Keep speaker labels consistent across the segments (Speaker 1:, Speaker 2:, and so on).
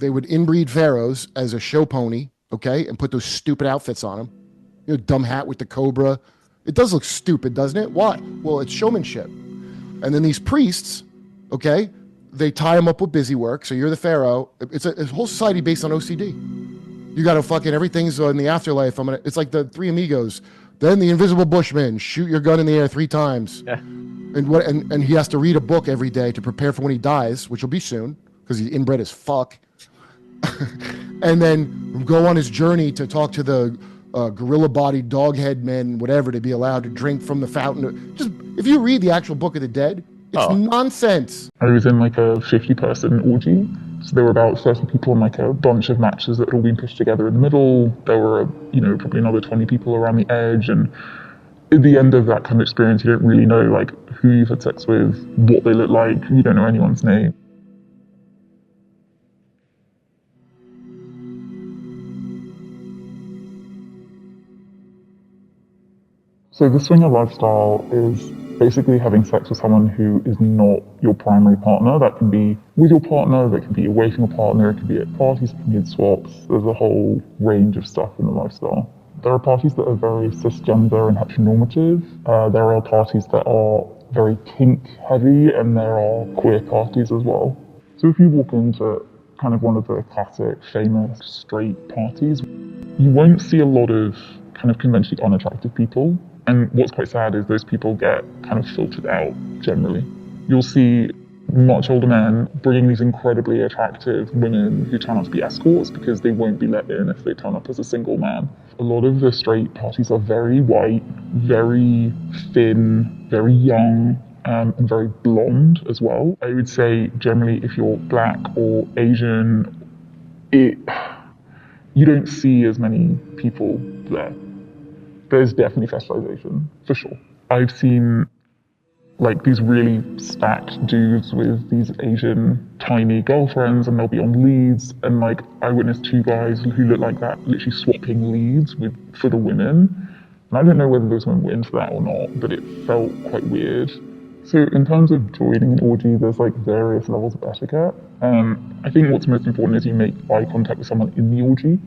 Speaker 1: they would inbreed pharaohs as a show pony, okay, and put those stupid outfits on them. You know, dumb hat with the cobra. It does look stupid, doesn't it? Why? Well, it's showmanship. And then these priests, okay, they tie them up with busy work. So you're the pharaoh. It's a whole society based on OCD. You got to fucking everything's in the afterlife. It's like the Three Amigos. Then the Invisible Bushman, shoot your gun in the air 3 times.
Speaker 2: Yeah.
Speaker 1: And he has to read a book every day to prepare for when he dies, which will be soon because he's inbred as fuck. And then go on his journey to talk to the gorilla-bodied doghead men, whatever, to be allowed to drink from the fountain. Just if you read the actual Book of the Dead, it's nonsense.
Speaker 3: I was in like a 50-person orgy. So there were about 30 people in like a bunch of matches that had all been pushed together in the middle. There were, probably another 20 people around the edge. And at the end of that kind of experience, you don't really know like who you've had sex with, what they look like. You don't know anyone's name. So the swinger lifestyle is basically having sex with someone who is not your primary partner. That can be with your partner, that can be away from your partner, it can be at parties, it can be at swaps. There's a whole range of stuff in the lifestyle. There are parties that are very cisgender and heteronormative. There are parties that are very kink heavy, and there are queer parties as well. So if you walk into kind of one of the classic famous straight parties, you won't see a lot of kind of conventionally unattractive people. And what's quite sad is those people get kind of filtered out generally. You'll see much older men bringing these incredibly attractive women who turn out to be escorts because they won't be let in if they turn up as a single man. A lot of the straight parties are very white, very thin, very young, and very blonde as well. I would say generally if you're black or Asian, you don't see as many people there. There's definitely fetishization, for sure. I've seen like these really stacked dudes with these Asian tiny girlfriends, and they'll be on leads, and like I witnessed 2 guys who look like that literally swapping leads for the women. And I don't know whether those women were into that or not, but it felt quite weird. So in terms of joining an orgy, there's like various levels of etiquette. I think what's most important is you make eye contact with someone in the orgy.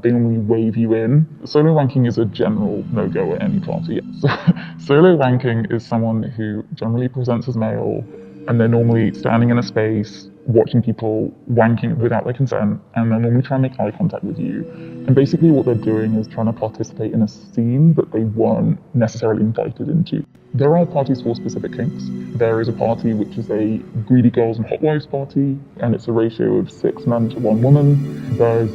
Speaker 3: They normally wave you in. Solo wanking is a general no-go at any party. So, solo wanking is someone who generally presents as male, and they're normally standing in a space watching people wanking without their consent, and they'll normally try and make eye contact with you. And basically what they're doing is trying to participate in a scene that they weren't necessarily invited into. There are parties for specific kinks. There is a party which is a greedy girls and hot wives party, and it's a ratio of 6 men to 1 woman. There's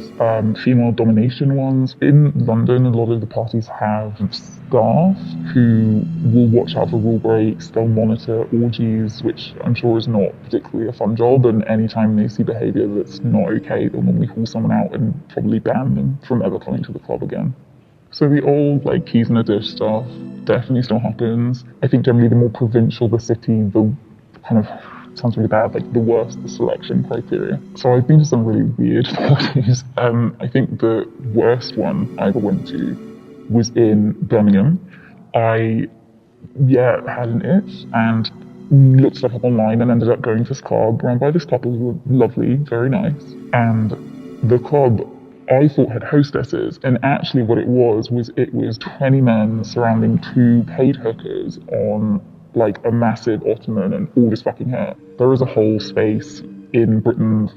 Speaker 3: female domination ones. In London, a lot of the parties have staff who will watch out for rule breaks. They'll monitor orgies, which I'm sure is not particularly a fun job, and anytime they see behaviour that's not okay, they'll normally haul someone out and probably ban them from ever coming to the club again. So the old like keys in a dish stuff definitely still happens. I think generally the more provincial the city, the kind of, sounds really bad, like the worse the selection criteria. So I've been to some really weird parties. I think the worst one I ever went to was in Birmingham. I had an itch and looked stuff up online and ended up going to this club run by this couple who were lovely, very nice. And the club I thought had hostesses, and actually what it was 20 men surrounding 2 paid hookers on like a massive ottoman and all this fucking hair. There is a whole space in Britain